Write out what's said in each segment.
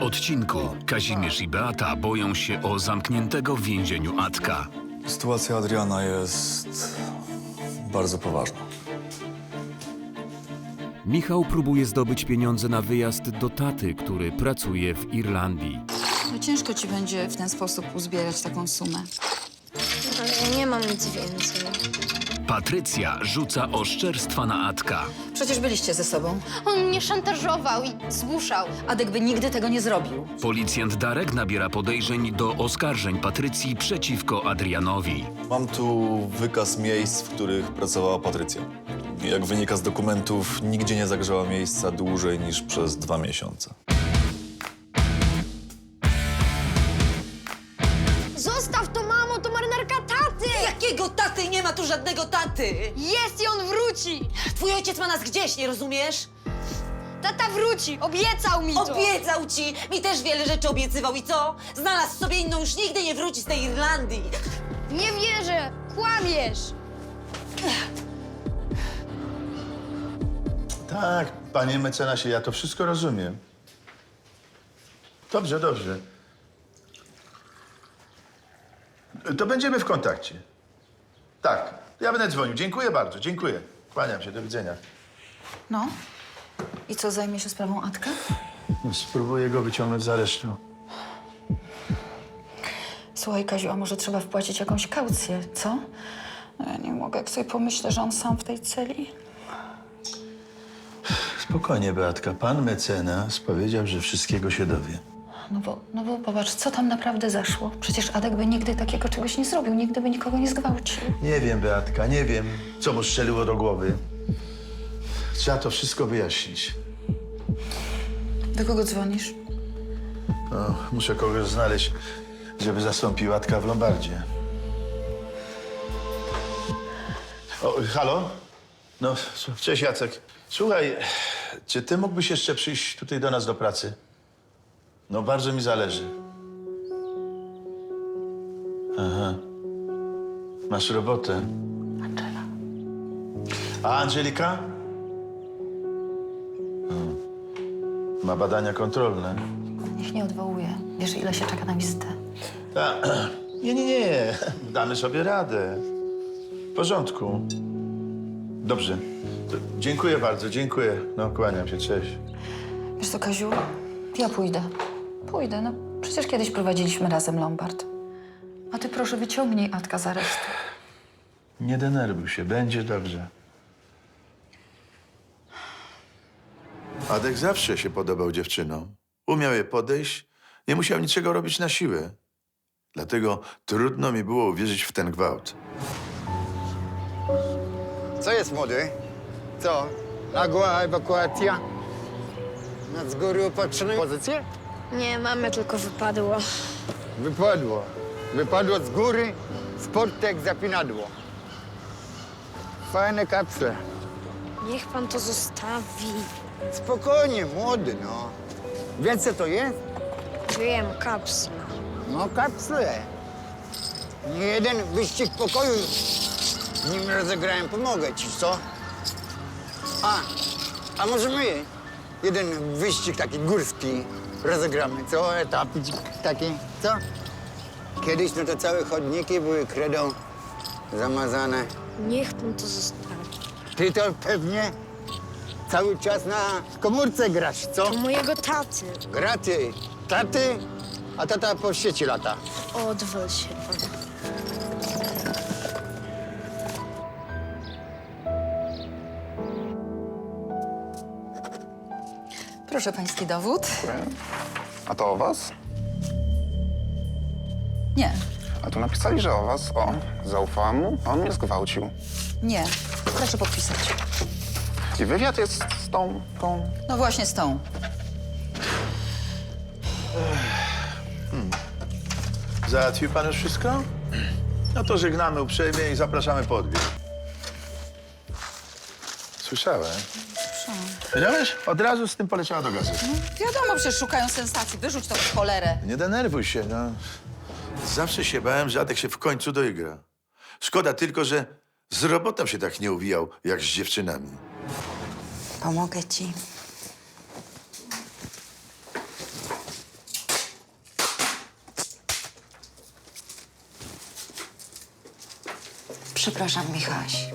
odcinku Kazimierz i Beata boją się o zamkniętego w więzieniu Adka. Sytuacja Adriana jest bardzo poważna. Michał próbuje zdobyć pieniądze na wyjazd do taty, który pracuje w Irlandii. No ciężko ci będzie w ten sposób uzbierać taką sumę. Ale ja nie mam nic więcej. Patrycja rzuca oszczerstwa na Adka. Przecież byliście ze sobą. On mnie szantażował i zmuszał. Adek by nigdy tego nie zrobił. Policjant Darek nabiera podejrzeń do oskarżeń Patrycji przeciwko Adrianowi. Mam tu wykaz miejsc, w których pracowała Patrycja. Jak wynika z dokumentów, nigdzie nie zagrzała miejsca dłużej niż przez 2 miesiące. Zostaw to, mamo, to marynarka taty! Jakiego taty? Nie ma tu żadnego taty! Jest i on wróci! Twój ojciec ma nas gdzieś, nie rozumiesz? Tata wróci! Obiecał mi to! Obiecał ci! Mi też wiele rzeczy obiecywał i co? Znalazł sobie inną, już nigdy nie wróci z tej Irlandii. Nie wierzę! Kłamiesz! Tak, panie mecenasie, ja to wszystko rozumiem. Dobrze, dobrze. To będziemy w kontakcie. Tak, ja będę dzwonił. Dziękuję bardzo, dziękuję. Kłaniam się, do widzenia. No. I co, zajmie się sprawą Adka? Spróbuję go wyciągnąć z aresztu. Słuchaj, Kaziu, a może trzeba wpłacić jakąś kaucję, co? No ja nie mogę, jak sobie pomyślę, że on sam w tej celi. Spokojnie, Beatka. Pan mecenas powiedział, że wszystkiego się dowie. No bo popatrz, co tam naprawdę zaszło. Przecież Adek by nigdy takiego czegoś nie zrobił, nigdy by nikogo nie zgwałcił. Nie wiem, Beatka, nie wiem, co mu strzeliło do głowy. Trzeba to wszystko wyjaśnić. Do kogo dzwonisz? No, muszę kogoś znaleźć, żeby zastąpił Adka w Lombardzie. O, halo? No, cześć Jacek. Słuchaj, czy ty mógłbyś jeszcze przyjść tutaj do nas do pracy? No, bardzo mi zależy. Aha. Masz robotę. Angela. A Angelika? Ma badania kontrolne. Niech nie odwołuje. Wiesz, ile się czeka na wizytę? Nie. Damy sobie radę. W porządku. Dobrze. To dziękuję bardzo, dziękuję. No, kłaniam się, cześć. Wiesz co, Kaziu, ja pójdę. Pójdę, no przecież kiedyś prowadziliśmy razem Lombard. A ty proszę wyciągnij Adka z aresztu. Nie denerwuj się, będzie dobrze. Adek zawsze się podobał dziewczynom. Umiał je podejść, nie musiał niczego robić na siłę. Dlatego trudno mi było uwierzyć w ten gwałt. Co jest, młody? Co? Nagła ewakuacja? Na z góry opatrzone pozycje? Nie, mamy tylko wypadło. Wypadło. Wypadło z góry, sport jak zapinadło. Fajne kapsle. Niech pan to zostawi. Spokojnie, młody, no. Wiesz, co to jest? Wiem, kapsla. No, kapsle. Nie jeden wyścig pokoju nim rozegrałem. Pomogę ci, co? A może my jeden wyścig taki górski rozegramy, co? Etapik taki, co? Kiedyś no to całe chodniki były kredą zamazane. Niech pan to zostawi. Ty to pewnie cały czas na komórce grasz, co? To mojego taty. Graty, taty, a tata po świecie lata. Odwal się pan. Proszę, pański dowód. A to o was? Nie, A tu napisali, że o was. O, zaufałam mu, a on mnie zgwałcił. nie. Proszę podpisać. I wywiad jest z tą... No właśnie z tą. Załatwił pan już wszystko? No to żegnamy uprzejmie i zapraszamy po odbiór. Słyszałem. Wiedziałeś? Od razu z tym poleciała do gazety. Wiadomo, przecież szukają sensacji. Wyrzuć to w cholerę. Nie denerwuj się, no. Zawsze się bałem, że Adek się w końcu doigra. Szkoda tylko, że z robotą się tak nie uwijał, jak z dziewczynami. Pomogę ci. Przepraszam, Michaś.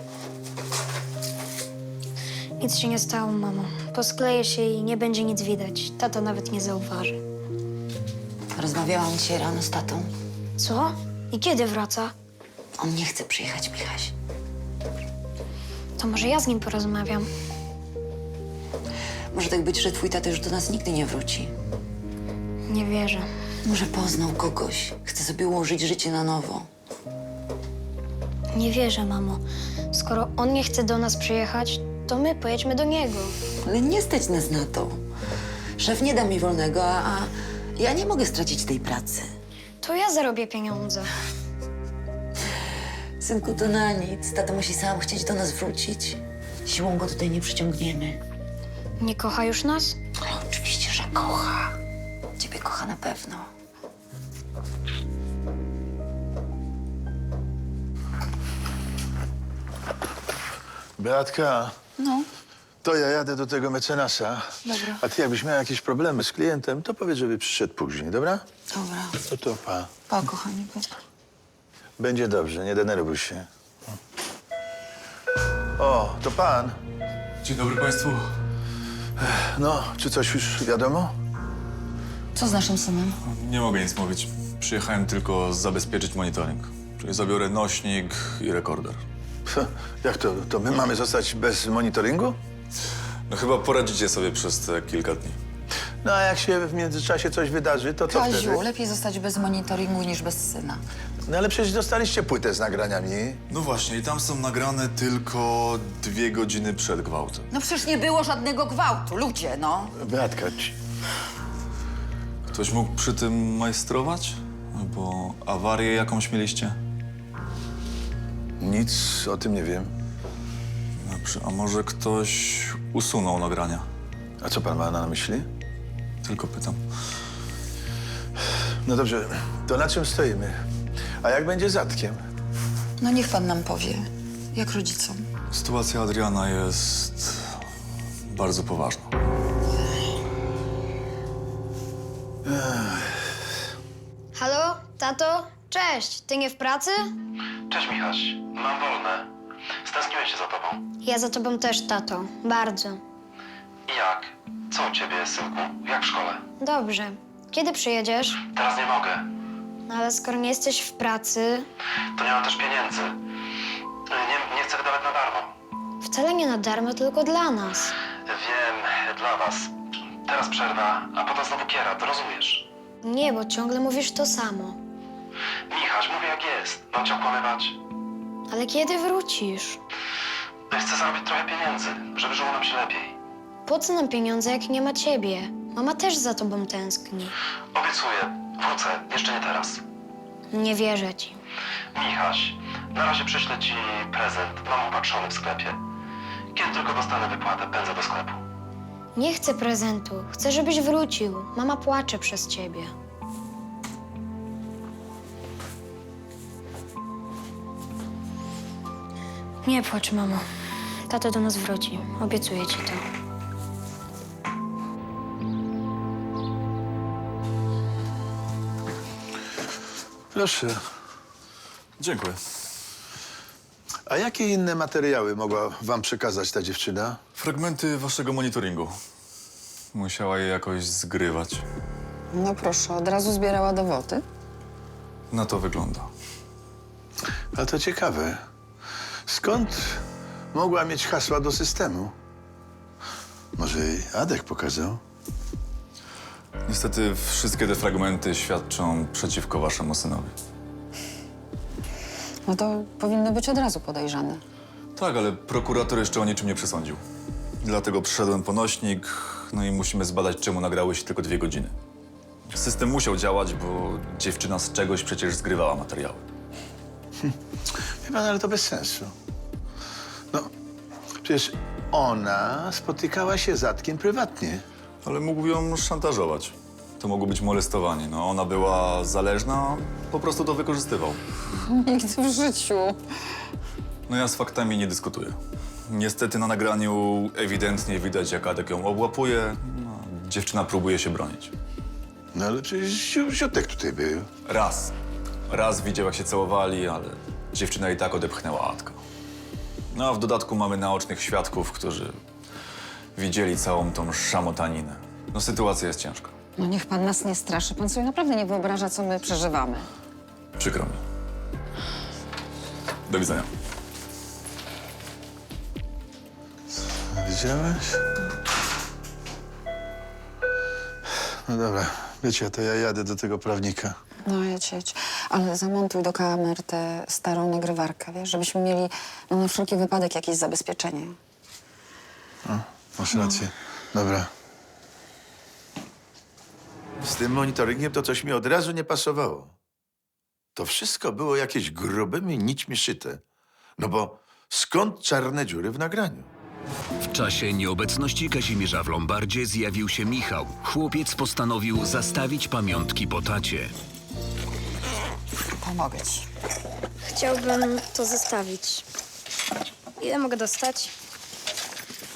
Nic się nie stało, mamo. Poskleję się i nie będzie nic widać. Tata nawet nie zauważy. Rozmawiałam dzisiaj rano z tatą. Co? I kiedy wraca? On nie chce przyjechać, Michaś. To może ja z nim porozmawiam. Może tak być, że twój tata już do nas nigdy nie wróci. Nie wierzę. Może poznał kogoś. Chce sobie ułożyć życie na nowo. Nie wierzę, mamo. Skoro on nie chce do nas przyjechać, to my pojedźmy do niego. Ale nie stać nas na to. Szef nie da mi wolnego, a ja nie mogę stracić tej pracy. To ja zarobię pieniądze. Synku, to na nic. Tata musi sam chcieć do nas wrócić. Siłą go tutaj nie przyciągniemy. Nie kocha już nas? Ale oczywiście, że kocha. Ciebie kocha na pewno. Beatka, No, to ja jadę do tego mecenasa. Dobra. A ty jakbyś miała jakieś problemy z klientem, to powiedz, żeby przyszedł później, dobra? dobra. No to pa. Pa, kochanie, pa. Będzie dobrze, nie denerwuj się. O, to pan. Dzień dobry państwu. No, czy coś już wiadomo? Co z naszym synem? Nie mogę nic mówić. Przyjechałem tylko zabezpieczyć monitoring. Czyli zabiorę nośnik i rekorder. Jak to? To my mamy zostać bez monitoringu? No chyba poradzicie sobie przez te kilka dni. No, a jak się w międzyczasie coś wydarzy, to co wtedy? Kaziu, lepiej zostać bez monitoringu niż bez syna. No, ale przecież dostaliście płytę z nagraniami. No właśnie, i tam są nagrane tylko 2 godziny przed gwałtem. No przecież nie było żadnego gwałtu, ludzie, no. Beatka, Ktoś mógł przy tym majstrować? Albo awarię jakąś mieliście? nic o tym nie wiem. Dobrze, a może ktoś usunął nagrania? A co pan ma na myśli? Tylko pytam. No dobrze, to na czym stoimy? A jak będzie z Adkiem? No niech pan nam powie, jak rodzicom. Sytuacja Adriana jest bardzo poważna. Halo? Tato? Cześć. Ty nie w pracy? Cześć, Michaś. Mam wolne. Stęskniłem się za tobą. Ja za tobą też, tato. Bardzo. I jak? Co u ciebie, synku? Jak w szkole? Dobrze. Kiedy przyjedziesz? Teraz nie mogę. No ale skoro nie jesteś w pracy, To nie mam też pieniędzy. Nie chcę wydawać na darmo. wcale nie na darmo, tylko dla nas. Wiem, dla was. Teraz przerwa, a potem znowu kiera, to rozumiesz? Nie, bo ciągle mówisz to samo. Michaś, mówię jak jest. Mam cię okłamywać? Ale kiedy wrócisz? Chcę zarobić trochę pieniędzy, żeby żyło nam się lepiej. Po co nam pieniądze, jak nie ma ciebie? Mama też za tobą tęskni. Obiecuję, wrócę. Jeszcze nie teraz. Nie wierzę ci. Michaś, na razie przyślę ci prezent. Mam upatrzony w sklepie. Kiedy tylko dostanę wypłatę, pędzę do sklepu. Nie chcę prezentu. Chcę, żebyś wrócił. Mama płacze przez ciebie. Nie płacz, mamo. Tato do nas wróci. Obiecuję ci to. Proszę. Dziękuję. A jakie inne materiały mogła wam przekazać ta dziewczyna? Fragmenty waszego monitoringu. Musiała je jakoś zgrywać. No proszę, od razu zbierała dowody. Na to wygląda. A to ciekawe. Skąd mogła mieć hasła do systemu? Może jej Adek pokazał? Niestety wszystkie te fragmenty świadczą przeciwko waszemu synowi. No to powinno być od razu podejrzane. Tak, ale prokurator jeszcze o niczym nie przesądził. Dlatego przyszedłem po nośnik, no i musimy zbadać, czemu nagrały się tylko 2 godziny. System musiał działać, bo dziewczyna z czegoś przecież zgrywała materiały. Wie pan, ale to bez sensu. No, przecież ona spotykała się z Adkiem prywatnie. Ale mógł ją szantażować. To mogło być molestowanie. No, ona była zależna, po prostu to wykorzystywał. Nigdy w życiu. No ja z faktami nie dyskutuję. Niestety na nagraniu ewidentnie widać, jak Adek ją obłapuje. No, dziewczyna próbuje się bronić. No ale przecież Ziotek tutaj był. Raz widział, jak się całowali, ale dziewczyna i tak odepchnęła Adka. No a w dodatku mamy naocznych świadków, którzy widzieli całą tą szamotaninę. No sytuacja jest ciężka. No niech pan nas nie straszy. Pan sobie naprawdę nie wyobraża, co my przeżywamy. Przykro mi. Do widzenia. Widziałeś? No dobra, wiecie, to ja jadę do tego prawnika. No jedź. Ale zamontuj do kamer tę starą nagrywarkę, wiesz? Żebyśmy mieli na wszelki wypadek jakieś zabezpieczenie. Masz rację. Dobra. Z tym monitoringiem to coś mi od razu nie pasowało. To wszystko było jakieś grubymi nićmi szyte. No bo skąd czarne dziury w nagraniu? W czasie nieobecności Kazimierza w Lombardzie zjawił się Michał. Chłopiec postanowił zastawić pamiątki po tacie. Pomogę ci. Chciałbym to zostawić. Ile mogę dostać?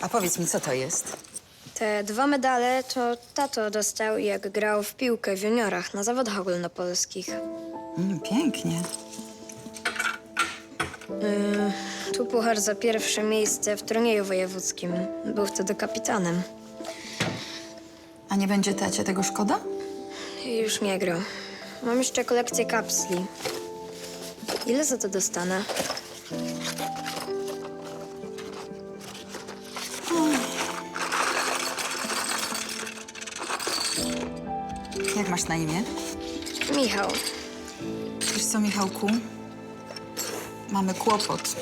A powiedz mi, co to jest? Te 2 medale to tato dostał, jak grał w piłkę w juniorach na zawodach ogólnopolskich. Pięknie. Tu puchar za pierwsze miejsce w turnieju wojewódzkim. Był wtedy kapitanem. A nie będzie tacie tego szkoda? I już nie gra. Mam jeszcze kolekcję kapsli. Ile za to dostanę? Jak masz na imię? Michał. Wiesz co, Michałku? Mamy kłopot,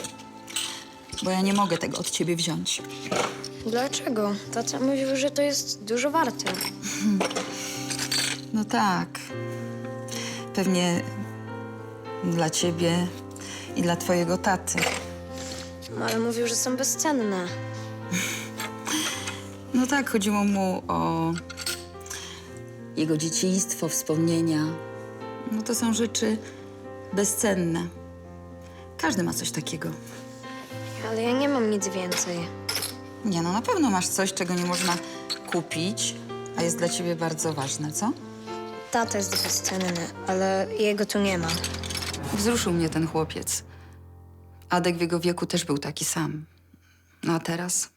bo ja nie mogę tego od ciebie wziąć. Dlaczego? Tata mówił, że to jest dużo warte. No tak. Pewnie dla ciebie i dla twojego taty. Ale mówił, że są bezcenne. No tak, chodziło mu o jego dzieciństwo, wspomnienia. No to są rzeczy bezcenne. Każdy ma coś takiego. Ale ja nie mam nic więcej. Nie, no na pewno masz coś, czego nie można kupić, a jest dla ciebie bardzo ważne, co? Tata jest bezcenny, ale jego tu nie ma. Wzruszył mnie ten chłopiec. Adek w jego wieku też był taki sam. No a teraz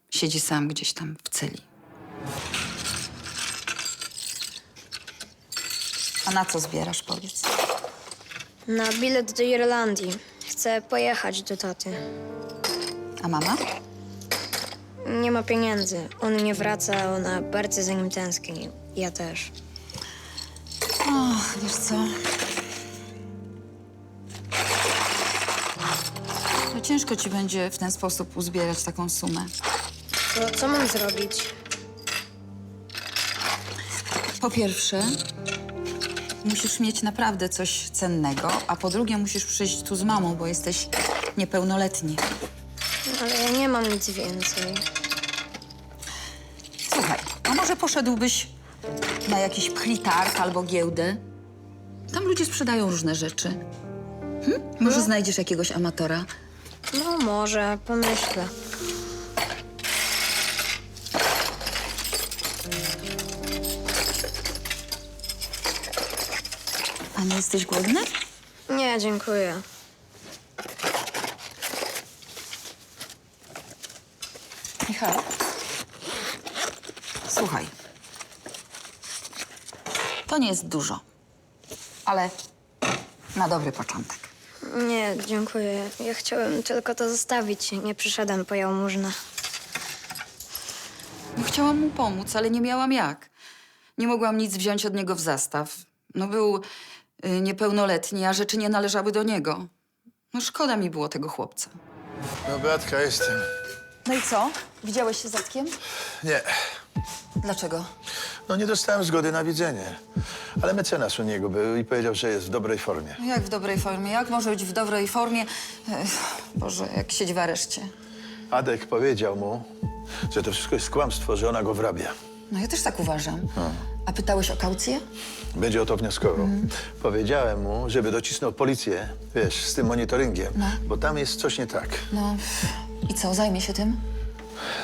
siedzi sam gdzieś tam w celi. A na co zbierasz, powiedz? Na bilet do Irlandii. Chcę pojechać do taty. A mama? Nie ma pieniędzy. On nie wraca, a ona bardzo za nim tęskni. Ja też. Och, wiesz co? No ciężko ci będzie w ten sposób uzbierać taką sumę. To co mam zrobić? Po pierwsze, musisz mieć naprawdę coś cennego, a po drugie musisz przyjść tu z mamą, bo jesteś niepełnoletni. Ale ja nie mam nic więcej. Słuchaj, a może poszedłbyś na jakiś plitarg albo giełdę? Tam ludzie sprzedają różne rzeczy. Może znajdziesz jakiegoś amatora? No może, pomyślę. A nie jesteś głodny? Nie, dziękuję. Michał, słuchaj. To nie jest dużo, ale na dobry początek. Nie, dziękuję. Ja chciałem tylko to zostawić. Nie przyszedłem po jałmużnę. No, chciałam mu pomóc, ale nie miałam jak. Nie mogłam nic wziąć od niego w zastaw. No był niepełnoletni, a rzeczy nie należały do niego. No szkoda mi było tego chłopca. No Beatka, jestem. No i co? Widziałeś się z Zatkiem? Nie, Dlaczego? no nie dostałem zgody na widzenie. Ale mecenas u niego był i powiedział, że jest w dobrej formie. No jak w dobrej formie? Jak może być w dobrej formie? Boże, jak siedzi w areszcie. Adek powiedział mu, że to wszystko jest kłamstwo, że ona go wrabia. No ja też tak uważam. A pytałeś o kaucję? Będzie o to wnioskował. Powiedziałem mu, żeby docisnął policję, wiesz, z tym monitoringiem, bo tam jest coś nie tak. No i co, zajmie się tym?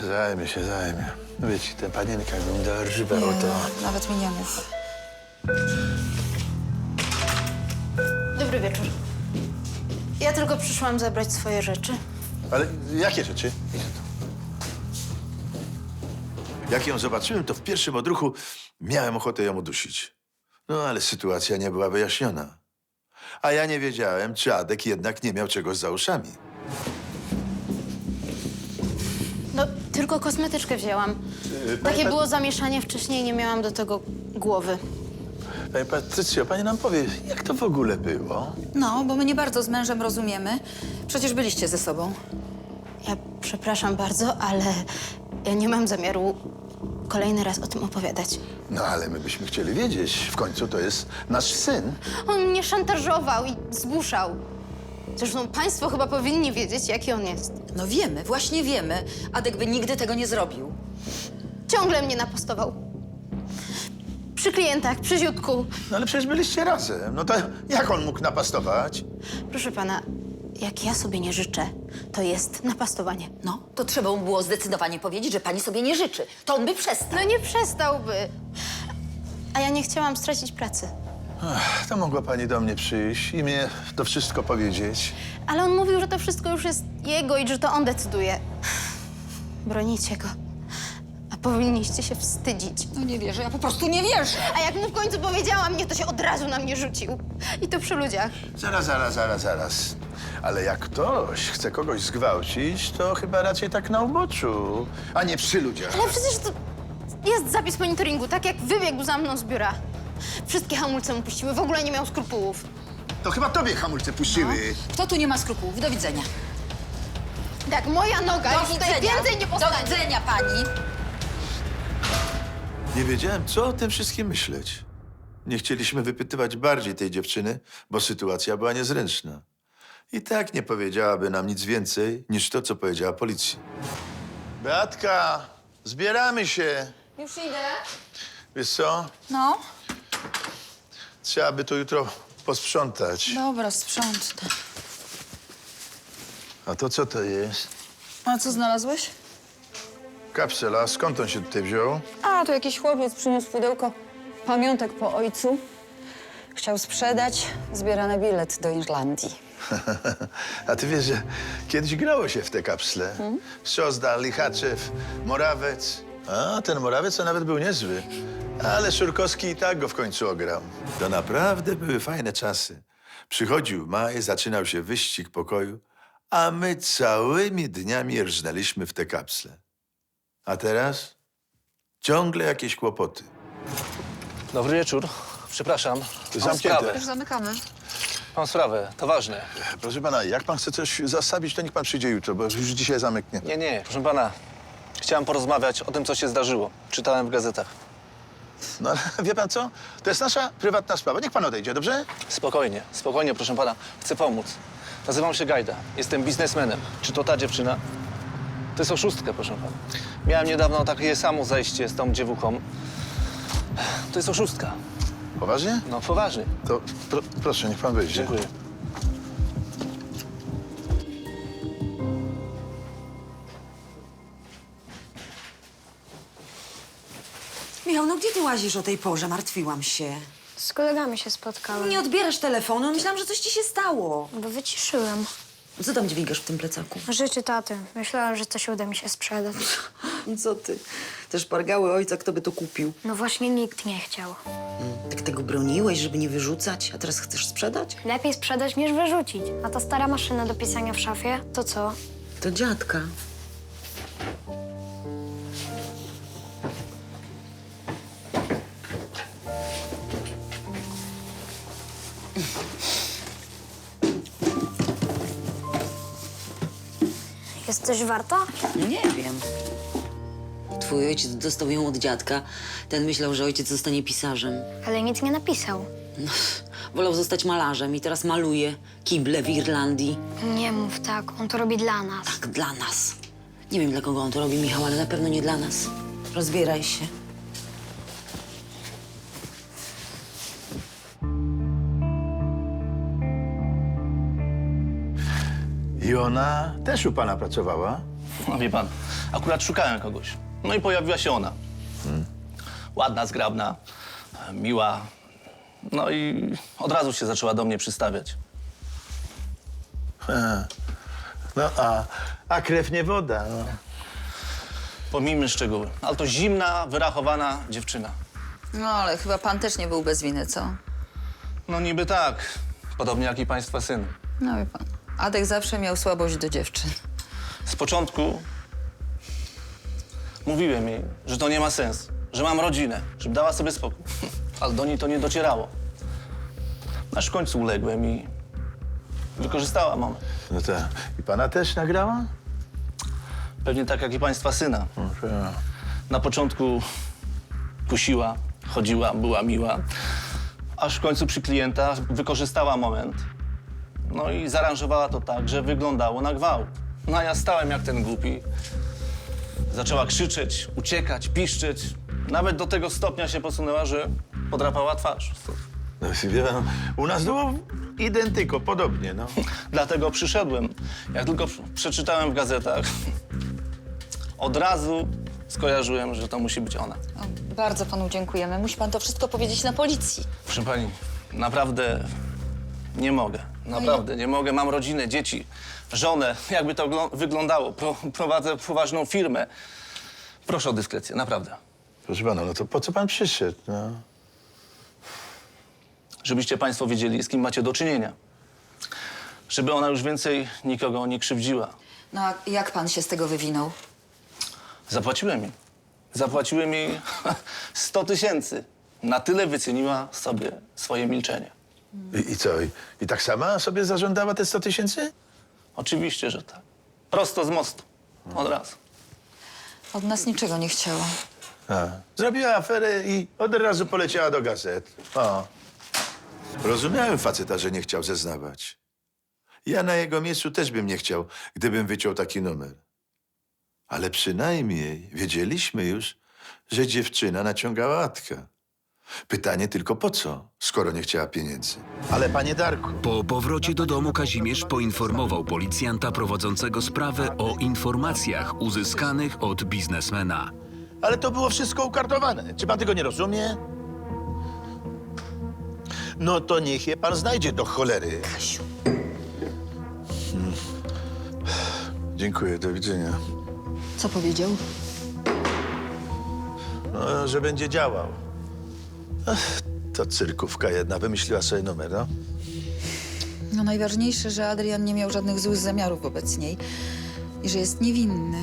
Zajmie się. No wiecie, tę panienkę jakbym dorwał, to... Nawet mi nie mów. Dobry wieczór. Ja tylko przyszłam zabrać swoje rzeczy. Ale jakie rzeczy? Jak ją zobaczyłem, to w pierwszym odruchu miałem ochotę ją udusić. No, ale sytuacja nie była wyjaśniona. A ja nie wiedziałem, czy Adek jednak nie miał czegoś za uszami. No, tylko kosmetyczkę wzięłam. Takie było zamieszanie wcześniej, nie miałam do tego głowy. Pani Patrycjo, pani nam powie, jak to w ogóle było? No, bo my nie bardzo z mężem rozumiemy. Przecież byliście ze sobą. Ja przepraszam bardzo, ale ja nie mam zamiaru kolejny raz o tym opowiadać. No, ale my byśmy chcieli wiedzieć. W końcu to jest nasz syn. On mnie szantażował i zmuszał. Zresztą państwo chyba powinni wiedzieć, jaki on jest. No wiemy, właśnie wiemy. Adek by nigdy tego nie zrobił. Ciągle mnie napastował. Przy klientach, przy ziutku. No, ale przecież byliście razem. No to jak on mógł napastować? Proszę pana, jak ja sobie nie życzę, to jest napastowanie. No, to trzeba mu było zdecydowanie powiedzieć, że pani sobie nie życzy. To on by przestał. No nie przestałby. A ja nie chciałam stracić pracy. To mogła pani do mnie przyjść i mnie to wszystko powiedzieć. Ale on mówił, że to wszystko już jest jego i że to on decyduje. Bronicie go. A powinniście się wstydzić. No nie wierzę, ja po prostu nie wierzę. A jak mu w końcu powiedziałam, nie, to się od razu na mnie rzucił. I to przy ludziach. Zaraz. Ale jak ktoś chce kogoś zgwałcić, to chyba raczej tak na uboczu, a nie przy ludziach. Ale przecież to jest zapis monitoringu, tak jak wybiegł za mną z biura. Wszystkie hamulce mu puściły, w ogóle nie miał skrupułów. To chyba tobie hamulce puściły. Kto tu nie ma skrupułów? Do widzenia. Tak, moja noga już tutaj więcej nie Do postanie. widzenia, pani. Nie wiedziałem, co o tym wszystkim myśleć. Nie chcieliśmy wypytywać bardziej tej dziewczyny, bo sytuacja była niezręczna. I tak nie powiedziałaby nam nic więcej niż to, co powiedziała policji. Beatka, zbieramy się. Już idę. Wiesz co? No, Trzeba by to jutro posprzątać. dobra, sprzątnę. A to co to jest? A co znalazłeś? Kapsela, skąd on się tutaj wziął? A, tu jakiś chłopiec przyniósł pudełko pamiątek po ojcu. Chciał sprzedać zbierany bilet do Irlandii. A ty wiesz, że kiedyś grało się w te kapsle? Szozda, Lichaczew, Morawec. A, ten Morawec to nawet był niezły. Ale Szurkowski i tak go w końcu ograł. To naprawdę były fajne czasy. Przychodził maj, zaczynał się wyścig pokoju, a my całymi dniami rżnęliśmy w te kapsle. A teraz ciągle jakieś kłopoty. Dobry wieczór. Przepraszam. Mam Zamknięte. sprawę. Zamykamy. Mam sprawę. To ważne. Proszę pana, jak pan chce coś zastawić, to niech pan przyjdzie jutro, bo już dzisiaj zamyknie. Nie. Proszę pana. Chciałem porozmawiać o tym, co się zdarzyło. Czytałem w gazetach. No ale wie pan co? To jest nasza prywatna sprawa. Niech pan odejdzie, dobrze? Spokojnie, proszę pana. Chcę pomóc. Nazywam się Gajda. Jestem biznesmenem. Czy to ta dziewczyna? To jest oszustka, proszę pana. Miałem niedawno takie samo zajście z tą dziewuchą. To jest oszustka. Poważnie? No, poważnie. To proszę, niech pan wyjdzie. Dziękuję. Michał, no gdzie ty łazisz o tej porze? Martwiłam się. Z kolegami się spotkałem. Nie odbierasz telefonu? Myślałam, że coś ci się stało. Bo wyciszyłem. Co tam dźwigasz w tym plecaku? Rzeczy taty. Myślałam, że coś uda mi się sprzedać. Co ty? Te szpargały ojca, kto by to kupił? No właśnie nikt nie chciał. Tak tego broniłeś, żeby nie wyrzucać, a teraz chcesz sprzedać? Lepiej sprzedać niż wyrzucić. A ta stara maszyna do pisania w szafie, to co? To dziadka. Jest coś warta? Nie wiem. Twój ojciec dostał ją od dziadka. Ten myślał, że ojciec zostanie pisarzem. Ale nic nie napisał. No, wolał zostać malarzem i teraz maluje kible w Irlandii. Nie mów tak, on to robi dla nas. Tak, dla nas. Nie wiem, dla kogo on to robi, Michał, ale na pewno nie dla nas. Rozbieraj się. I ona też u pana pracowała? No wie pan, akurat szukałem kogoś. No i pojawiła się ona. Ładna, zgrabna, miła. No i od razu się zaczęła do mnie przystawiać. No, a krew nie woda. No. Pomijmy szczegóły, ale to zimna, wyrachowana dziewczyna. No, ale chyba pan też nie był bez winy, co? No niby tak, podobnie jak i państwa syn. No wie pan, Adek zawsze miał słabość do dziewczyn. Z początku mówiłem jej, że to nie ma sensu, że mam rodzinę, żeby dała sobie spokój. Ale do niej to nie docierało. Aż w końcu uległem i wykorzystała moment. No to i pana też nagrała? Pewnie tak jak i państwa syna. Na początku kusiła, chodziła, była miła, aż w końcu przy klienta wykorzystała moment. No i zaaranżowała to tak, że wyglądało na gwałt. No a ja stałem jak ten głupi. Zaczęła krzyczeć, uciekać, piszczeć. Nawet do tego stopnia się posunęła, że podrapała twarz. No wie pan, u nas było identyko, podobnie, no. Dlatego przyszedłem. Jak tylko przeczytałem w gazetach, od razu skojarzyłem, że to musi być ona. O, bardzo panu dziękujemy. Musi pan to wszystko powiedzieć na policji. Proszę pani, naprawdę nie mogę. Naprawdę nie mogę. Mam rodzinę, dzieci, żonę. Jakby to wyglądało. Prowadzę poważną firmę. Proszę o dyskrecję, naprawdę. Proszę pana, no to po co pan przyszedł, no? Żebyście państwo wiedzieli, z kim macie do czynienia. Żeby ona już więcej nikogo nie krzywdziła. No a jak pan się z tego wywinął? Zapłaciłem jej. Zapłaciłem jej 100 000. Na tyle wyceniła sobie swoje milczenie. I co? I tak sama sobie zażądała te 100 000? Oczywiście, że tak. Prosto z mostu. Od razu. Od nas niczego nie chciała. Zrobiła aferę i od razu poleciała do gazet. O. Rozumiałem faceta, że nie chciał zeznawać. Ja na jego miejscu też bym nie chciał, gdybym wyciął taki numer. Ale przynajmniej wiedzieliśmy już, że dziewczyna naciągała Adka. Pytanie tylko po co, skoro nie chciała pieniędzy. Ale panie Darku... Po powrocie do domu Kazimierz poinformował policjanta prowadzącego sprawę o informacjach uzyskanych od biznesmena. Ale to było wszystko ukartowane. Czy pan tego nie rozumie? No to niech je pan znajdzie do cholery. Kasiu. Dziękuję, do widzenia. Co powiedział? No, że będzie działał. Ach, to cyrkówka jedna, wymyśliła sobie numer, no. No najważniejsze, że Adrian nie miał żadnych złych zamiarów wobec niej i że jest niewinny.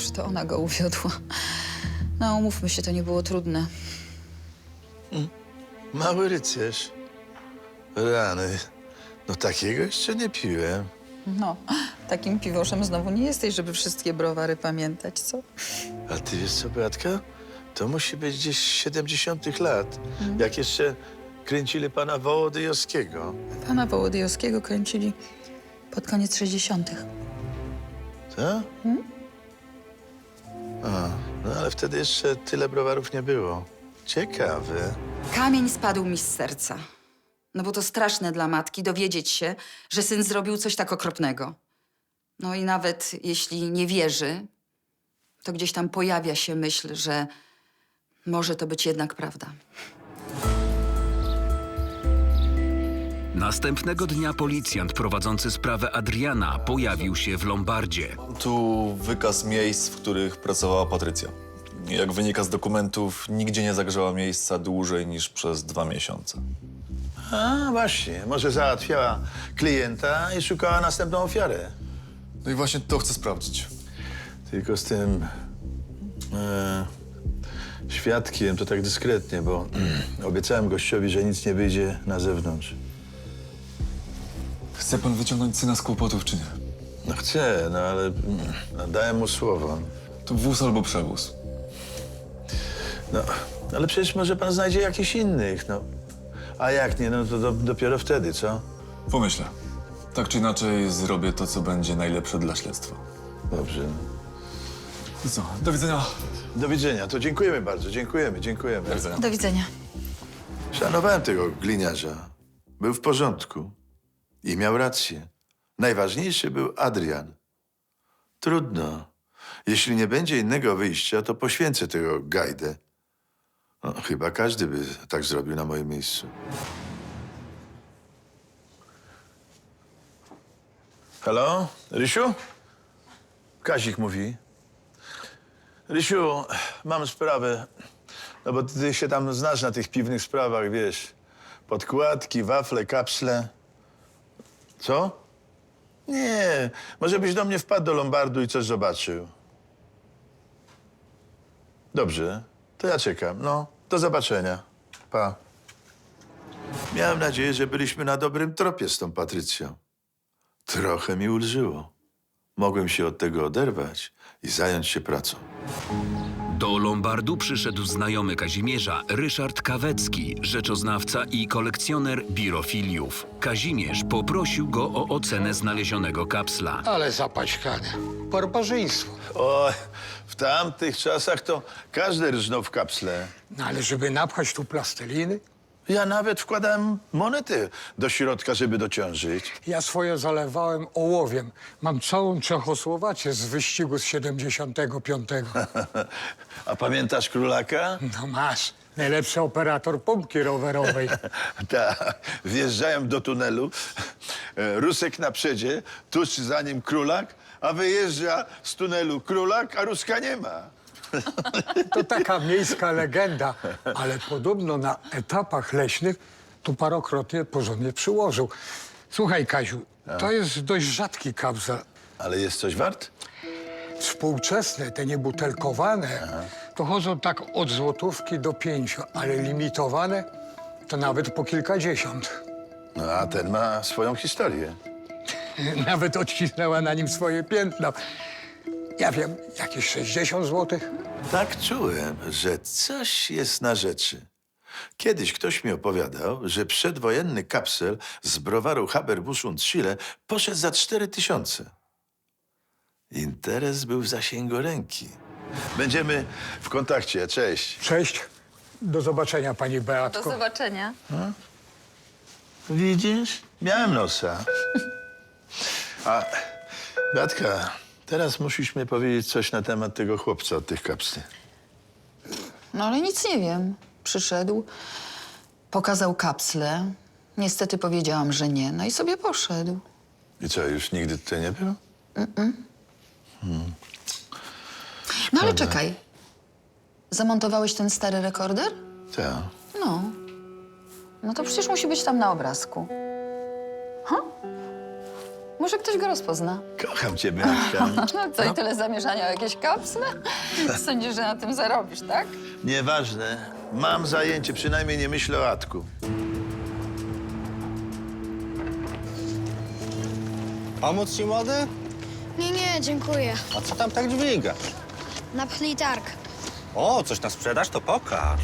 Że to ona go uwiodła. No umówmy się, to nie było trudne. Mały rycerz. Rany. No takiego jeszcze nie piłem. No, takim piwoszem znowu nie jesteś, żeby wszystkie browary pamiętać, co? A ty wiesz co, Beatka? To musi być gdzieś z 70 lat, jak jeszcze kręcili pana Wołodyjowskiego. Pana Wołodyjowskiego kręcili pod koniec 60. Tak? A, no ale wtedy jeszcze tyle browarów nie było. Ciekawe. Kamień spadł mi z serca. No bo to straszne dla matki dowiedzieć się, że syn zrobił coś tak okropnego. No i nawet jeśli nie wierzy, to gdzieś tam pojawia się myśl, że może to być jednak prawda. Następnego dnia policjant prowadzący sprawę Adriana pojawił się w Lombardzie. Tu wykaz miejsc, w których pracowała Patrycja. Jak wynika z dokumentów, nigdzie nie zagrzała miejsca dłużej niż przez 2 miesiące. A, właśnie. Może załatwiała klienta i szukała następną ofiarę. No i właśnie to chcę sprawdzić. Tylko z tym świadkiem to tak dyskretnie, bo obiecałem gościowi, że nic nie wyjdzie na zewnątrz. Chce pan wyciągnąć syna z kłopotów, czy nie? No chcę, no ale dałem mu słowo. To wóz albo przewóz. No, ale przecież może pan znajdzie jakichś innych, no. A jak nie, no to dopiero wtedy, co? Pomyślę. Tak czy inaczej zrobię to, co będzie najlepsze dla śledztwa. Dobrze. I co? Do widzenia. Do widzenia. To dziękujemy bardzo. Dziękujemy. Do widzenia. Do widzenia. Szanowałem tego gliniarza. Był w porządku. I miał rację. Najważniejszy był Adrian. Trudno. Jeśli nie będzie innego wyjścia, to poświęcę tego Gajdę. No, chyba każdy by tak zrobił na moim miejscu. Halo? Rysiu? Kazik mówi. Rysiu, mam sprawę. No bo ty się tam znasz na tych piwnych sprawach, wiesz. Podkładki, wafle, kapsle. Co? Nie, może byś do mnie wpadł do Lombardu i coś zobaczył. Dobrze, to ja czekam. No, do zobaczenia. Pa. Miałem nadzieję, że byliśmy na dobrym tropie z tą Patrycją. Trochę mi ulżyło. Mogłem się od tego oderwać i zająć się pracą. Do Lombardu przyszedł znajomy Kazimierza, Ryszard Kawecki, rzeczoznawca i kolekcjoner birofiliów. Kazimierz poprosił go o ocenę znalezionego kapsla. Ale zapaćkane. Barbarzyństwo. O, w tamtych czasach to każdy rżnął w kapsle. No ale żeby napchać tu plasteliny? Ja nawet wkładałem monety do środka, żeby dociążyć. Ja swoje zalewałem ołowiem. Mam całą Czechosłowację z wyścigu z 75. A pamiętasz Królaka? No masz. Najlepszy operator pompki rowerowej. Tak. Wjeżdżają do tunelu, Rusek na przedzie, tuż za nim Królak, a wyjeżdża z tunelu Królak, a Ruska nie ma. To taka miejska legenda, ale podobno na etapach leśnych tu parokrotnie porządnie przyłożył. Słuchaj, Kaziu, to jest dość rzadki kapsel. Ale jest coś wart? Współczesne, te niebutelkowane, to chodzą tak od złotówki do 5, ale limitowane to nawet po kilkadziesiąt. No, a ten ma swoją historię. Nawet odcisnęła na nim swoje piętno. Ja wiem, jakieś 60 złotych. Tak czułem, że coś jest na rzeczy. Kiedyś ktoś mi opowiadał, że przedwojenny kapsel z browaru Haber-Busch und Schiele poszedł za 4000. Interes był w zasięgu ręki. Będziemy w kontakcie. Cześć. Cześć. Do zobaczenia, pani Beatko. Do zobaczenia. Widzisz? Miałem nosa. A, Beatka, teraz musisz mi powiedzieć coś na temat tego chłopca od tych kapsli. No ale nic nie wiem. Przyszedł, pokazał kapsle. Niestety powiedziałam, że nie. No i sobie poszedł. I co, już nigdy tutaj nie był? No ale czekaj. Zamontowałeś ten stary rekorder? Tak. No. No to przecież musi być tam na obrazku. Może ktoś go rozpozna. Kocham cię, Beatka. No co, i tyle zamierzania o jakieś kapsle? Sądzisz, że na tym zarobisz, tak? Nieważne. Mam zajęcie, przynajmniej nie myślę o Atku. Pomóc ci, młody? Nie, dziękuję. A co tam tak dźwigasz? Napchnij targ. O, coś na sprzedaż, to pokaż.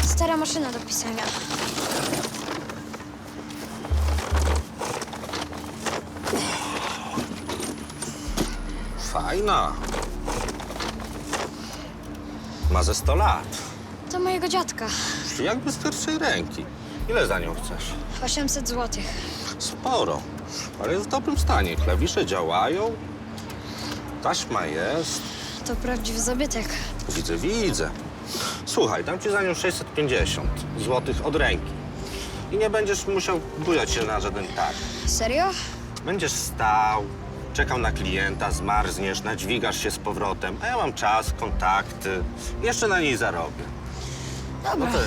Stara maszyna do pisania. Fajna. Ma ze 100 lat. To mojego dziadka. Jakby z pierwszej ręki. Ile za nią chcesz? 800 złotych. Sporo, ale jest w dobrym stanie. Klawisze działają, taśma jest. To prawdziwy zabytek. Widzę. Słuchaj, dam ci za nią 650 złotych od ręki. I nie będziesz musiał bujać się na żaden targ. Serio? Będziesz stał, czekał na klienta, zmarzniesz, nadźwigasz się z powrotem. A ja mam czas, kontakty. Jeszcze na niej zarobię. Dobra. No to,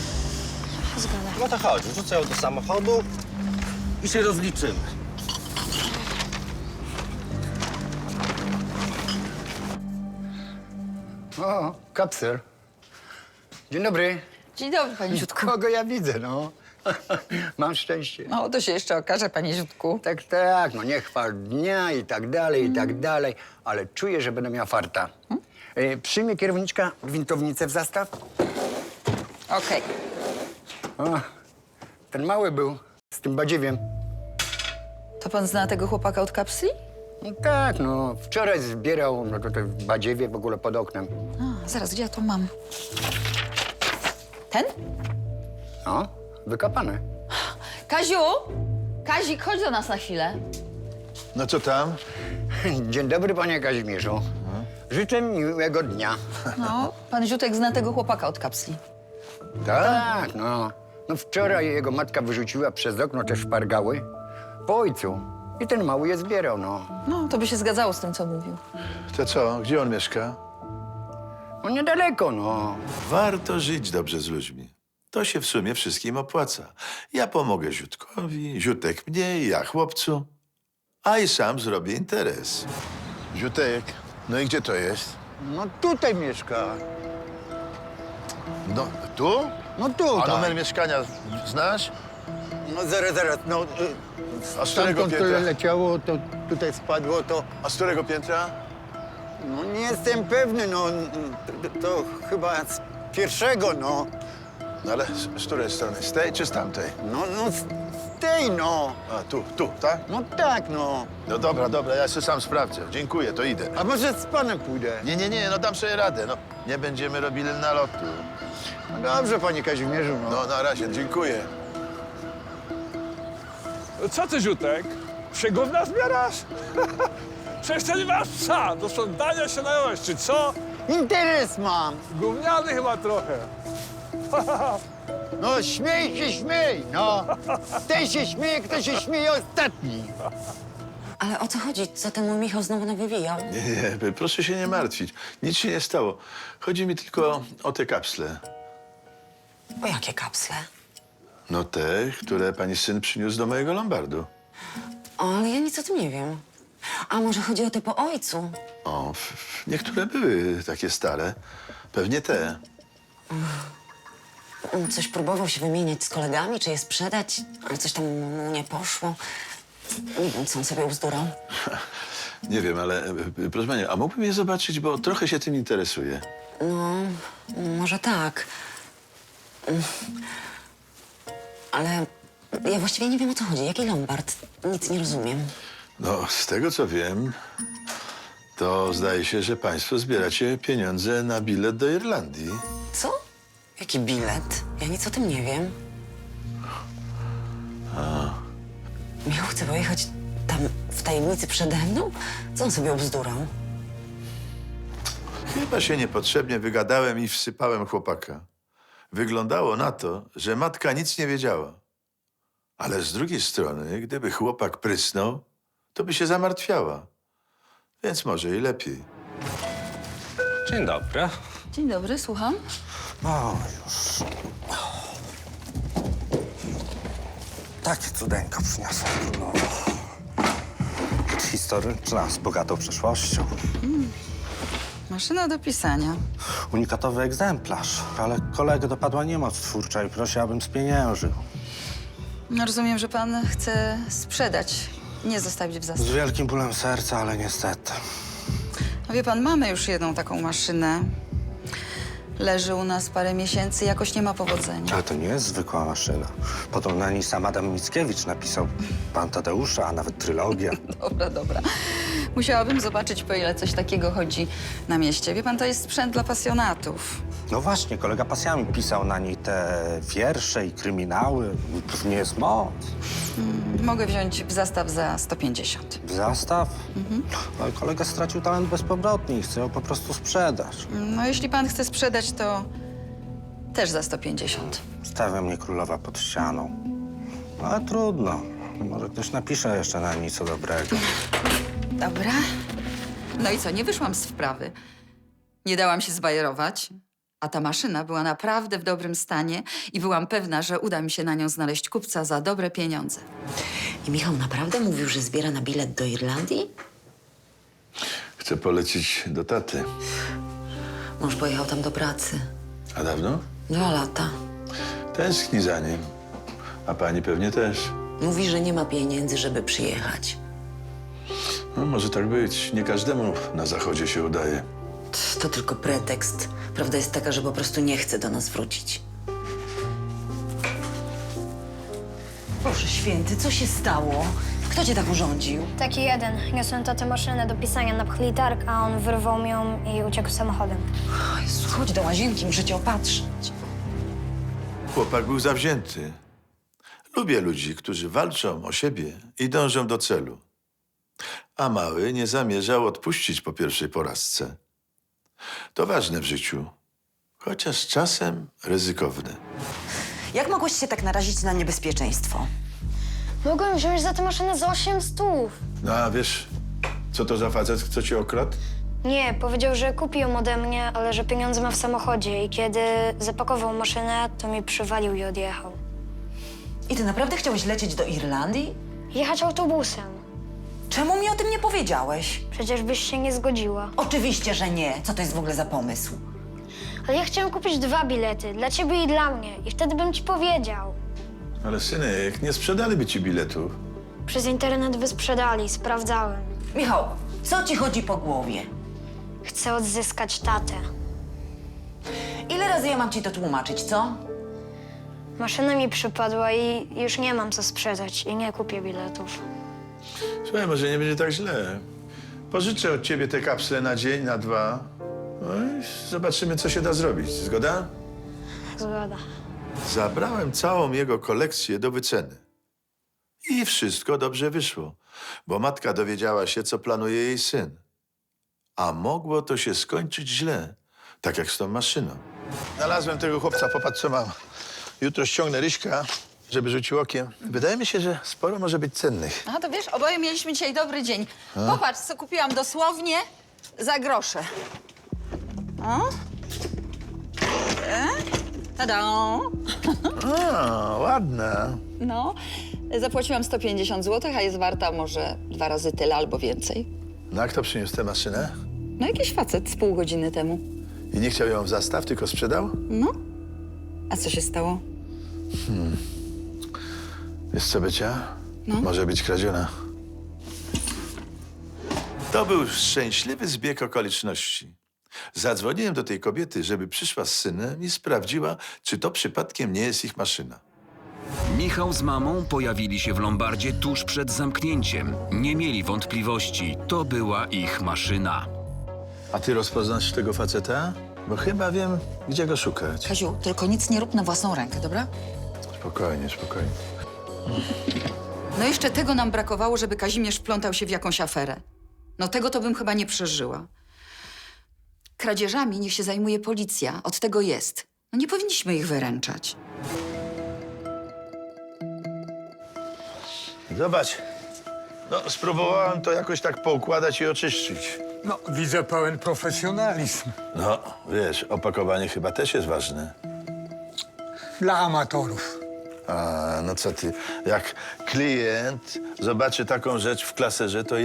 Zgoda. no to chodź, wrzucę ją do samochodu i się rozliczymy. O, kapsel. Dzień dobry. Dzień dobry, panie Ziutku. Kogo ja widzę, no? Mam szczęście. No, to się jeszcze okaże, panie Ziutku. Tak, no nie chwal dnia i tak dalej, ale czuję, że będę miał farta. Przyjmie kierowniczka gwintownicę w zastaw? Okej. O, ten mały był z tym badziewiem. To pan zna tego chłopaka od kapsli? No tak, no wczoraj zbierał no, to badziewie w ogóle pod oknem. A, zaraz, gdzie ja to mam? Ten? No, wykopane. Kaziu! Kazik, chodź do nas na chwilę. No co tam? Dzień dobry, panie Kazimierzu. Życzę miłego dnia. No, pan Ziutek zna tego chłopaka od kapsli. Tak, no. No wczoraj jego matka wyrzuciła przez okno te szpargały po ojcu. I ten mały je zbierał, no. No, to by się zgadzało z tym, co mówił. To co, gdzie on mieszka? No niedaleko, no. Warto żyć dobrze z ludźmi. To się w sumie wszystkim opłaca. Ja pomogę Ziutkowi, Ziutek mnie, ja chłopcu, a i sam zrobię interes. Ziutek, no i gdzie to jest? No tutaj mieszka. No, tu? No tutaj. A numer mieszkania znasz? No zaraz, no. A z którego Stamtąd to piętra? leciało, to tutaj spadło, to... A z którego piętra? No nie jestem pewny, no. To chyba z pierwszego, no. No ale z której strony? Z tej czy z tamtej? No z tej, no. A, tu, tak? No tak, no. No dobra, ja się sam sprawdzę. Dziękuję, to idę. A może z panem pójdę? Nie, no dam sobie radę, no. Nie będziemy robili nalotu. No dobrze, panie Kazimierzu, no. No, na razie, dziękuję. Co ty, Ziutek? Się gówna zbierasz? Przecież ty nie masz psa do sprzątania się na oś, czy co? Interes mam. Gówniany chyba trochę. No śmiej, no. Ten się śmieje, kto się śmieje ostatni. Ale o co chodzi? Co ten mój Michał znowu nawywijał? Nie, proszę się nie martwić. Nic się nie stało. Chodzi mi tylko o te kapsle. O jakie kapsle? No te, które pani syn przyniósł do mojego lombardu. O, ale ja nic o tym nie wiem. A może chodzi o te po ojcu? O, niektóre były takie stare. Pewnie te. On coś próbował się wymieniać z kolegami, czy je sprzedać, ale coś tam mu nie poszło. Nie wiem, co on sobie uzdurał. Nie wiem, ale proszę pani, a mógłbym je zobaczyć, bo trochę się tym interesuję. No, może tak. Ale ja właściwie nie wiem, o co chodzi. Jaki lombard? Nic nie rozumiem. No, z tego co wiem, to zdaje się, że państwo zbieracie pieniądze na bilet do Irlandii. Co? Jaki bilet? Ja nic o tym nie wiem. Michał chce pojechać tam w tajemnicy przede mną? Co on sobie obzdurał? Chyba się niepotrzebnie wygadałem i wsypałem chłopaka. Wyglądało na to, że matka nic nie wiedziała. Ale z drugiej strony, gdyby chłopak prysnął, to by się zamartwiała. Więc może i lepiej. Dzień dobry. Dzień dobry, słucham. O, już. Takie cudeńko przyniosłem. No. Historyczna, z bogatą przeszłością. Maszyna do pisania. Unikatowy egzemplarz, ale kolegę dopadła niemoc twórcza i prosi, abym spieniężył. No, rozumiem, że pan chce sprzedać, nie zostawić w Z zastawie. wielkim bólem serca, ale niestety. No wie pan, mamy już jedną taką maszynę. Leży u nas parę miesięcy, jakoś nie ma powodzenia. Ale to nie jest zwykła maszyna. Potem na niej sam Adam Mickiewicz napisał Pan Tadeusza, a nawet trylogię. Dobra. Musiałabym zobaczyć, po ile coś takiego chodzi na mieście. Wie pan, to jest sprzęt dla pasjonatów. No właśnie, kolega pasjami pisał na niej te wiersze i kryminały. Pewnie jest moc. Mogę wziąć w zastaw za 150. Zastaw? Ale kolega stracił talent bezpowrotnie i chce ją po prostu sprzedać. No, jeśli pan chce sprzedać, to też za 150. Stawia mnie królowa pod ścianą. Ale trudno. Może ktoś napisze jeszcze na niej co dobrego. Dobra. No i co, nie wyszłam z wprawy. Nie dałam się zbajerować, a ta maszyna była naprawdę w dobrym stanie i byłam pewna, że uda mi się na nią znaleźć kupca za dobre pieniądze. I Michał naprawdę mówił, że zbiera na bilet do Irlandii? Chcę polecieć do taty. Mąż pojechał tam do pracy. A dawno? 2 lata. Tęskni za nim. A pani pewnie też. Mówi, że nie ma pieniędzy, żeby przyjechać. No, może tak być. Nie każdemu na zachodzie się udaje. To tylko pretekst. Prawda jest taka, że po prostu nie chce do nas wrócić. Boże święty, co się stało? Kto cię tak urządził? Taki jeden. Niosłem tatę maszynę do pisania na pchli targ, a on wyrwał mi ją i uciekł samochodem. O Jezu, chodź do łazienki, muszę cię opatrzyć. Chłopak był zawzięty. Lubię ludzi, którzy walczą o siebie i dążą do celu. A mały nie zamierzał odpuścić po pierwszej porażce. To ważne w życiu, chociaż czasem ryzykowne. Jak mogłeś się tak narazić na niebezpieczeństwo? Mogłem wziąć za tę maszynę za 800. No a wiesz, co to za facet, co cię okradł? Nie, powiedział, że kupi ją ode mnie, ale że pieniądze ma w samochodzie i kiedy zapakował maszynę, to mi przywalił i odjechał. I ty naprawdę chciałeś lecieć do Irlandii? Jechać autobusem. Czemu mi o tym nie powiedziałeś? Przecież byś się nie zgodziła. Oczywiście, że nie. Co to jest w ogóle za pomysł? Ale ja chciałem kupić 2 bilety, dla ciebie i dla mnie. I wtedy bym ci powiedział. Ale synek, nie sprzedaliby ci biletów. Przez internet wysprzedali, sprawdzałem. Michał, co ci chodzi po głowie? Chcę odzyskać tatę. Ile razy ja mam ci to tłumaczyć, co? Maszyna mi przypadła i już nie mam co sprzedać i nie kupię biletów. Słuchaj, może nie będzie tak źle. Pożyczę od ciebie te kapsle na dzień, na 2. No i zobaczymy, co się da zrobić. Zgoda? Zgoda. Zabrałem całą jego kolekcję do wyceny. I wszystko dobrze wyszło, bo matka dowiedziała się, co planuje jej syn. A mogło to się skończyć źle, tak jak z tą maszyną. Znalazłem tego chłopca, popatrz, co mam. Jutro ściągnę Ryśka, żeby rzucił okiem. Wydaje mi się, że sporo może być cennych. A to wiesz, oboje mieliśmy dzisiaj dobry dzień. Popatrz, co kupiłam dosłownie za grosze. O? Tada! A, ładna. No, zapłaciłam 150 zł, a jest warta może 2 razy tyle albo więcej. No a kto przyniósł tę maszynę? No jakiś facet z pół godziny temu. I nie chciał ją w zastaw, tylko sprzedał? No. A co się stało? Wiesz co, Bycia? No. Może być kradziona. To był szczęśliwy zbieg okoliczności. Zadzwoniłem do tej kobiety, żeby przyszła z synem i sprawdziła, czy to przypadkiem nie jest ich maszyna. Michał z mamą pojawili się w Lombardzie tuż przed zamknięciem. Nie mieli wątpliwości, to była ich maszyna. A ty rozpoznasz tego faceta? Bo chyba wiem, gdzie go szukać. Kaziu, tylko nic nie rób na własną rękę, dobra? Spokojnie, spokojnie. No jeszcze tego nam brakowało, żeby Kazimierz wplątał się w jakąś aferę. No tego to bym chyba nie przeżyła. Kradzieżami niech się zajmuje policja, od tego jest. No nie powinniśmy ich wyręczać. Zobacz. No, spróbowałem to jakoś tak poukładać i oczyścić. No, widzę pełen profesjonalizm. No, wiesz, opakowanie chyba też jest ważne. Dla amatorów. A, no co ty, jak klient zobaczy taką rzecz w klaserze, to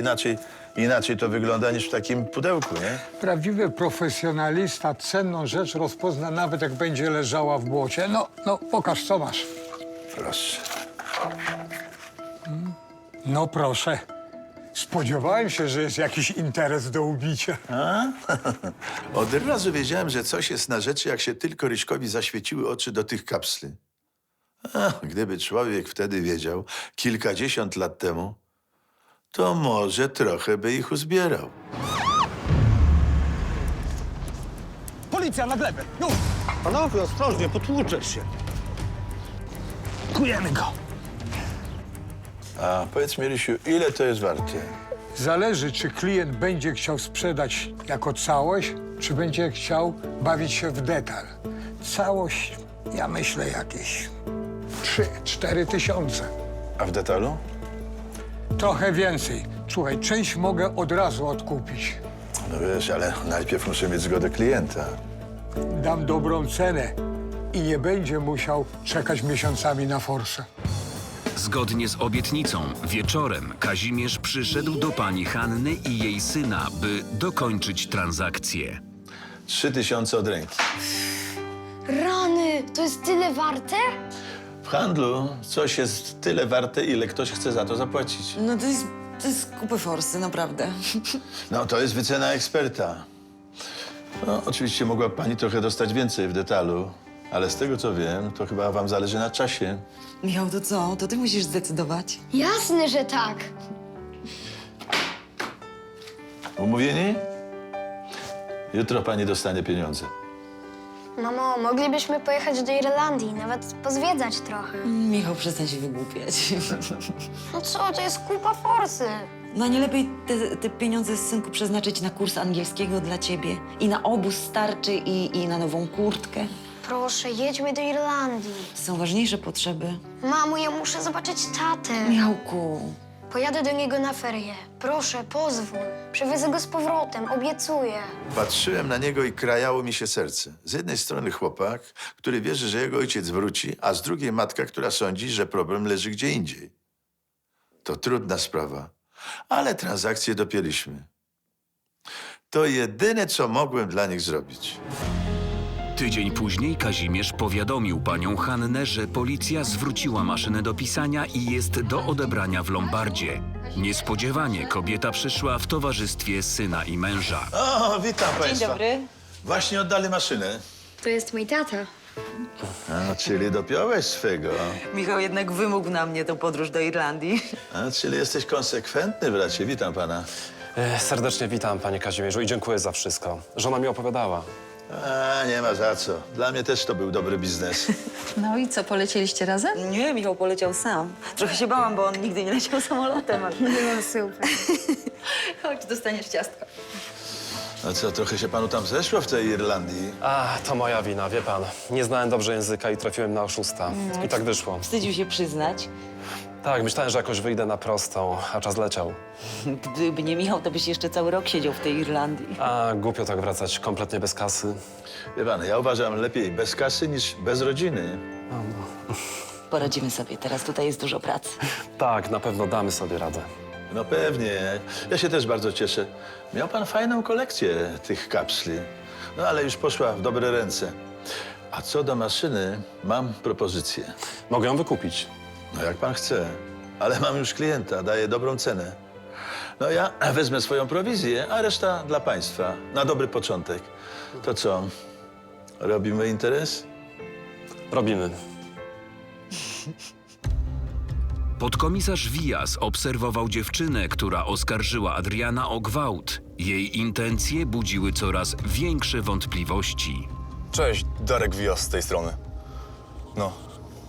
inaczej to wygląda niż w takim pudełku, nie? Prawdziwy profesjonalista cenną rzecz rozpozna nawet jak będzie leżała w błocie. No, pokaż, co masz. Proszę. No proszę. Spodziewałem się, że jest jakiś interes do ubicia. A? Od razu wiedziałem, że coś jest na rzeczy, jak się tylko Ryśkowi zaświeciły oczy do tych kapsli. A, gdyby człowiek wtedy wiedział, kilkadziesiąt lat temu, to może trochę by ich uzbierał. Policja na glebę! Już! Panowie, ostrożnie, potłuczesz się. Kujemy go! A powiedz mi, Rysiu, ile to jest warte? Zależy, czy klient będzie chciał sprzedać jako całość, czy będzie chciał bawić się w detal. Całość, ja myślę, jakieś 3-4 tysiące. A w detalu? Trochę więcej. Słuchaj, część mogę od razu odkupić. No wiesz, ale najpierw muszę mieć zgodę klienta. Dam dobrą cenę i nie będzie musiał czekać miesiącami na forsę. Zgodnie z obietnicą, wieczorem Kazimierz przyszedł do pani Hanny i jej syna, by dokończyć transakcję. 3000 od ręki. Rany, to jest tyle warte? W handlu coś jest tyle warte, ile ktoś chce za to zapłacić. No to jest kupy forsy, naprawdę. No, to jest wycena eksperta. No, oczywiście mogła pani trochę dostać więcej w detalu, ale z tego, co wiem, to chyba wam zależy na czasie. Michał, to co? To ty musisz zdecydować. Jasne, że tak. Umówieni? Jutro pani dostanie pieniądze. Mamo, moglibyśmy pojechać do Irlandii, nawet pozwiedzać trochę. Michał, przestań się wygłupiać. No co, to jest kupa forsy. No nie lepiej te pieniądze, synku, przeznaczyć na kurs angielskiego dla ciebie i na obóz starczy i na nową kurtkę? proszę, jedźmy do Irlandii. Są ważniejsze potrzeby. Mamo, ja muszę zobaczyć tatę. Michałku. Pojadę do niego na ferie. Proszę, pozwól. Przywiozę go z powrotem, obiecuję. Patrzyłem na niego i krajało mi się serce. Z jednej strony chłopak, który wierzy, że jego ojciec wróci, a z drugiej matka, która sądzi, że problem leży gdzie indziej. To trudna sprawa, ale transakcję dopięliśmy. To jedyne, co mogłem dla nich zrobić. Tydzień później Kazimierz powiadomił panią Hannę, że policja zwróciła maszynę do pisania i jest do odebrania w Lombardzie. Niespodziewanie kobieta przyszła w towarzystwie syna i męża. O, witam państwa. Dzień dobry. Właśnie oddali maszynę. To jest mój tata. A, czyli dopiąłeś swego. Michał jednak wymógł na mnie tę podróż do Irlandii. A, czyli jesteś konsekwentny, bracie. Witam pana. Serdecznie witam, panie Kazimierzu, i dziękuję za wszystko. Żona mi opowiadała. A, nie ma za co. Dla mnie też to był dobry biznes. No i co, polecieliście razem? Nie, Michał poleciał sam. Trochę się bałam, bo on nigdy nie leciał samolotem. No super. Chodź, dostaniesz ciastko. No co, trochę się panu tam zeszło w tej Irlandii? A, to moja wina, wie pan. Nie znałem dobrze języka i trafiłem na oszusta. I tak wyszło. Wstydził się przyznać. Tak, myślałem, że jakoś wyjdę na prostą, a czas leciał. Gdyby nie Michał, to byś jeszcze cały rok siedział w tej Irlandii. A głupio tak wracać kompletnie bez kasy. Wie pan, ja uważam lepiej bez kasy niż bez rodziny. Poradzimy sobie, teraz tutaj jest dużo pracy. Tak, na pewno damy sobie radę. No pewnie. Ja się też bardzo cieszę. Miał pan fajną kolekcję tych kapsli. No ale już poszła w dobre ręce. A co do maszyny, mam propozycję. Mogę ją wykupić. No jak pan chce, ale mam już klienta, daję dobrą cenę. No ja wezmę swoją prowizję, a reszta dla państwa, na dobry początek. To co, robimy interes? Robimy. Podkomisarz Wijas obserwował dziewczynę, która oskarżyła Adriana o gwałt. Jej intencje budziły coraz większe wątpliwości. Cześć, Darek Wijas z tej strony.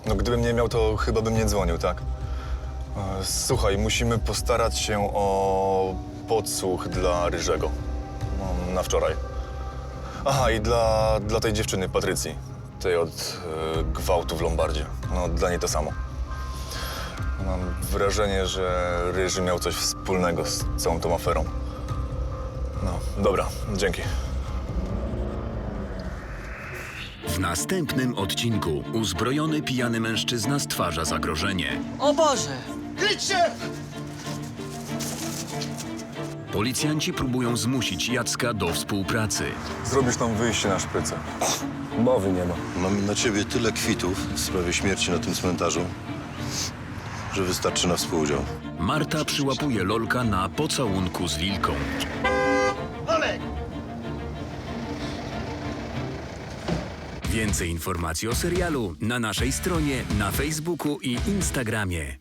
No gdybym nie miał, to chyba bym nie dzwonił, tak? Słuchaj, musimy postarać się o podsłuch dla Ryżego. No, na wczoraj. Aha, i dla tej dziewczyny, Patrycji. Tej od gwałtu w Lombardzie. No, dla niej to samo. Mam wrażenie, że Ryży miał coś wspólnego z całą tą aferą. No, dobra, dzięki. W następnym odcinku uzbrojony pijany mężczyzna stwarza zagrożenie. O Boże! Krycie! Policjanci próbują zmusić Jacka do współpracy. Zrobisz tam wyjście na szprycę. Mowy nie ma. Mam na ciebie tyle kwitów w sprawie śmierci na tym cmentarzu, że wystarczy na współudział. Marta przyłapuje Lolka na pocałunku z Lilką. Olek! Więcej informacji o serialu na naszej stronie, na Facebooku i Instagramie.